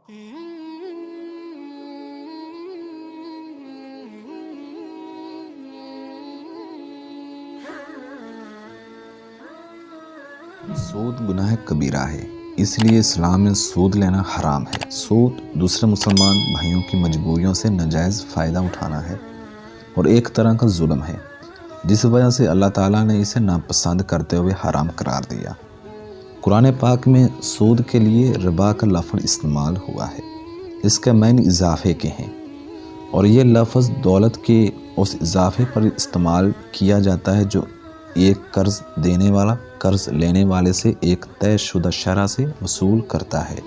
سود گناہ کبیرہ ہے، اس لیے اسلام میں سود لینا حرام ہے۔ سود دوسرے مسلمان بھائیوں کی مجبوریوں سے ناجائز فائدہ اٹھانا ہے اور ایک طرح کا ظلم ہے، جس وجہ سے اللہ تعالیٰ نے اسے ناپسند کرتے ہوئے حرام قرار دیا۔ قرآن پاک میں سود کے لیے ربا کا لفظ استعمال ہوا ہے، اس کے معنی اضافے کے ہیں، اور یہ لفظ دولت کے اس اضافے پر استعمال کیا جاتا ہے جو ایک قرض دینے والا قرض لینے والے سے ایک طے شدہ شرح سے وصول کرتا ہے۔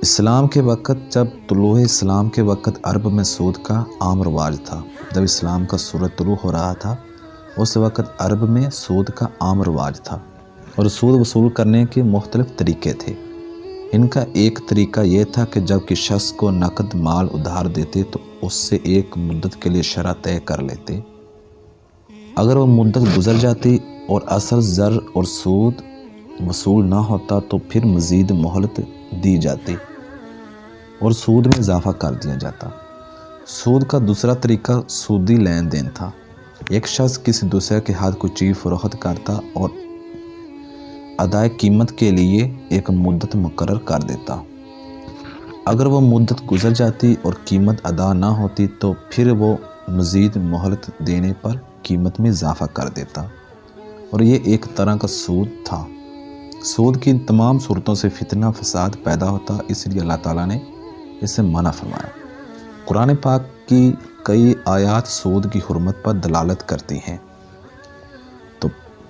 اسلام کے وقت جب طلوع اسلام کے وقت عرب میں سود کا عام رواج تھا۔ جب اسلام کا سورج طلوع ہو رہا تھا اس وقت عرب میں سود کا عام رواج تھا اور سود وصول کرنے کے مختلف طریقے تھے۔ ان کا ایک طریقہ یہ تھا کہ جب کسی شخص کو نقد مال ادھار دیتے تو اس سے ایک مدت کے لیے شرح طے کر لیتے۔ اگر وہ مدت گزر جاتی اور اصل زر اور سود وصول نہ ہوتا تو پھر مزید مہلت دی جاتی اور سود میں اضافہ کر دیا جاتا۔ سود کا دوسرا طریقہ سودی لین دین تھا۔ ایک شخص کسی دوسرے کے ہاتھ کوئی چیز فروخت کرتا اور ادائے قیمت کے لیے ایک مدت مقرر کر دیتا۔ اگر وہ مدت گزر جاتی اور قیمت ادا نہ ہوتی تو پھر وہ مزید مہلت دینے پر قیمت میں اضافہ کر دیتا، اور یہ ایک طرح کا سود تھا۔ سود کی تمام صورتوں سے فتنہ فساد پیدا ہوتا، اس لیے اللہ تعالیٰ نے اسے منع فرمایا۔ قرآن پاک کی کئی آیات سود کی حرمت پر دلالت کرتی ہیں۔ تو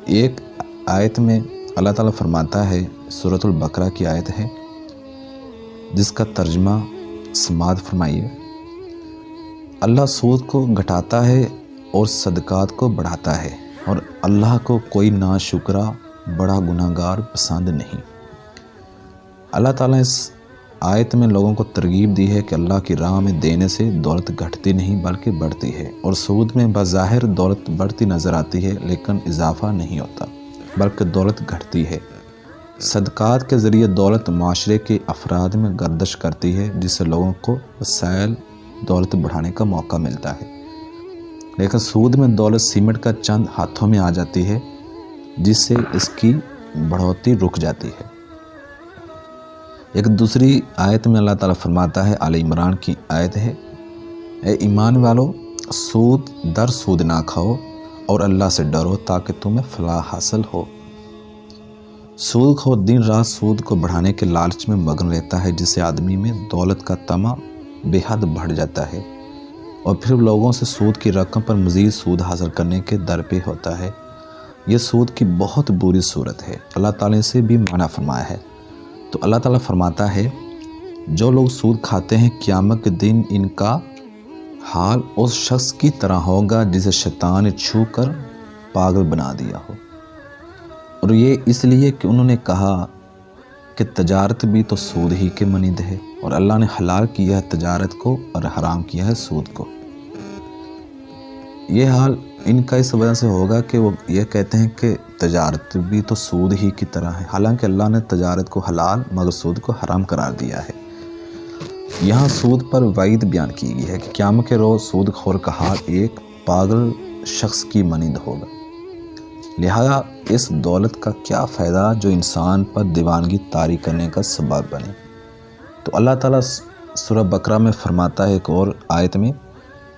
ایک آیت میں اللہ تعالیٰ فرماتا ہے، سورۃ البقرہ کی آیت ہے جس کا ترجمہ سماعت فرمائیے۔ اللہ سود کو گھٹاتا ہے اور صدقات کو بڑھاتا ہے، اور اللہ کو کوئی ناشکرا بڑا گناہ گار پسند نہیں۔ اللہ تعالیٰ اس آیت میں لوگوں کو ترغیب دی ہے کہ اللہ کی راہ میں دینے سے دولت گھٹتی نہیں بلکہ بڑھتی ہے، اور سود میں بظاہر دولت بڑھتی نظر آتی ہے لیکن اضافہ نہیں ہوتا بلکہ دولت گھٹتی ہے۔ صدقات کے ذریعے دولت معاشرے کے افراد میں گردش کرتی ہے، جس سے لوگوں کو وسائل دولت بڑھانے کا موقع ملتا ہے، لیکن سود میں دولت سیمنٹ کا چند ہاتھوں میں آ جاتی ہے جس سے اس کی بڑھوتری رک جاتی ہے۔ ایک دوسری آیت میں اللہ تعالیٰ فرماتا ہے، آل عمران کی آیت ہے، اے ایمان والو سود در سود نہ کھاؤ اور اللہ سے ڈرو تاکہ تمہیں فلاح حاصل ہو۔ سود خور دن رات سود کو بڑھانے کے لالچ میں مگن رہتا ہے، جس سے آدمی میں دولت کا طمع بے حد بڑھ جاتا ہے اور پھر لوگوں سے سود کی رقم پر مزید سود حاصل کرنے کے در پہ ہوتا ہے۔ یہ سود کی بہت بری صورت ہے، اللہ تعالیٰ نے اسے بھی منع فرمایا ہے۔ تو اللہ تعالیٰ فرماتا ہے، جو لوگ سود کھاتے ہیں قیامت کے دن ان کا حال اس شخص کی طرح ہوگا جسے شیطان نے چھو کر پاگل بنا دیا ہو، اور یہ اس لیے کہ انہوں نے کہا کہ تجارت بھی تو سود ہی کے مانند ہے، اور اللہ نے حلال کیا ہے تجارت کو اور حرام کیا ہے سود کو۔ یہ حال ان کا اس وجہ سے ہوگا کہ وہ یہ کہتے ہیں کہ تجارت بھی تو سود ہی کی طرح ہے، حالانکہ اللہ نے تجارت کو حلال مگر سود کو حرام قرار دیا ہے۔ یہاں سود پر وعید بیان کی گئی ہے کہ قیامت کے روز سود خور کا حال ایک پاگل شخص کی مانند ہوگا۔ لہذا اس دولت کا کیا فائدہ جو انسان پر دیوانگی طاری کرنے کا سبب بنے۔ تو اللہ تعالیٰ سورہ بقرہ میں فرماتا ہے ایک اور آیت میں،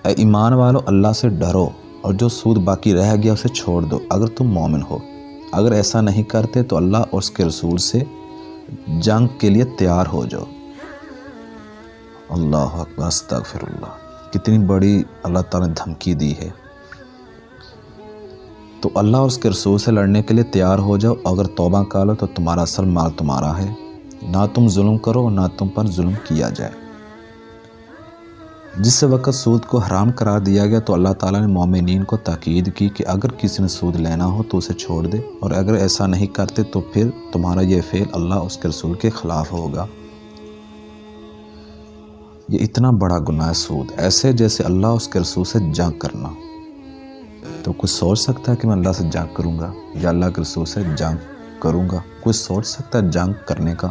اے ایمان والو اللہ سے ڈرو اور جو سود باقی رہ گیا اسے چھوڑ دو اگر تم مومن ہو۔ اگر ایسا نہیں کرتے تو اللہ اور اس کے رسول سے جنگ کے لیے تیار ہو جاؤ۔ اللہ اکبر، استغفر اللہ، کتنی بڑی اللہ تعالیٰ نے دھمکی دی ہے۔ تو اللہ اور اس کے رسول سے لڑنے کے لیے تیار ہو جاؤ، اگر توبہ کر لو تو تمہارا اصل مال تمہارا ہے، نہ تم ظلم کرو نہ تم پر ظلم کیا جائے۔ جس وقت سود کو حرام قرار دیا گیا تو اللہ تعالیٰ نے مومنین کو تاکید کی کہ اگر کسی نے سود لینا ہو تو اسے چھوڑ دے، اور اگر ایسا نہیں کرتے تو پھر تمہارا یہ فعل اللہ اور اس کے رسول کے خلاف ہوگا۔ یہ اتنا بڑا گناہ ہے سود، ایسے جیسے اللہ اور اس کے رسول سے جنگ کرنا۔ تو کوئی سوچ سکتا ہے کہ میں اللہ سے جنگ کروں گا یا اللہ کے رسول سے جنگ کروں گا؟ کوئی سوچ سکتا ہے جنگ کرنے کا؟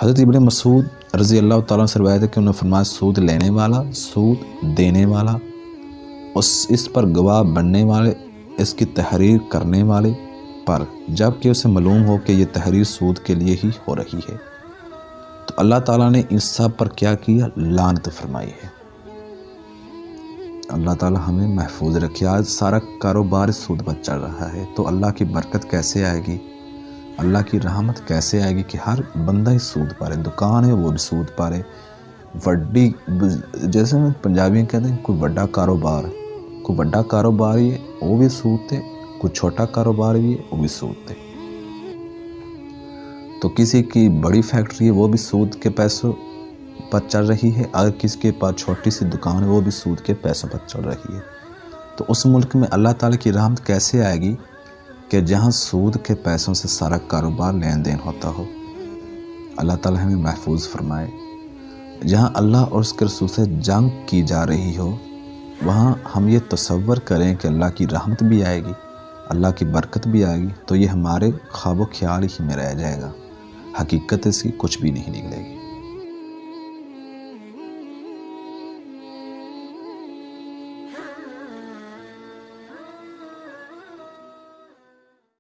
حضرت ابن مسعود رضی اللہ تعالیٰ سے روایت ہے کہ انہوں نے فرمایا سود لینے والا، سود دینے والا، اس پر گواہ بننے والے، اس کی تحریر کرنے والے پر جب کہ اسے معلوم ہو کہ یہ تحریر سود کے لیے ہی ہو رہی ہے، تو اللہ تعالیٰ نے ان سب پر کیا کیا؟ لعنت فرمائی ہے۔ اللہ تعالیٰ ہمیں محفوظ رکھے۔ آج سارا کاروبار سود پر چل رہا ہے، تو اللہ کی برکت کیسے آئے گی؟ اللہ کی رحمت کیسے آئے گی کہ ہر بندہ ہی سود پا رہے، دکان ہے وہ بھی سود پا رہے، وڈی جیسے پنجابی کہتے ہیں کوئی بڑا کاروبار، کوئی بڑا کاروبار ہی ہے وہ بھی سود تے، کوئی چھوٹا کاروبار بھی ہے وہ بھی سود تے۔ تو کسی کی بڑی فیکٹری ہے وہ بھی سود کے پیسوں پر چل رہی ہے، اگر کسی کے پاس چھوٹی سی دکان ہے وہ بھی سود کے پیسوں پر چل رہی ہے۔ تو اس ملک میں اللہ تعالیٰ کی رحمت کیسے آئے گی کہ جہاں سود کے پیسوں سے سارا کاروبار لین دین ہوتا ہو؟ اللہ تعالیٰ ہمیں محفوظ فرمائے۔ جہاں اللہ اور اس کے رسول سے جنگ کی جا رہی ہو، وہاں ہم یہ تصور کریں کہ اللہ کی رحمت بھی آئے گی، اللہ کی برکت بھی آئے گی، تو یہ ہمارے خواب و خیال ہی میں رہ جائے گا، حقیقت اس کی کچھ بھی نہیں نکلے گی۔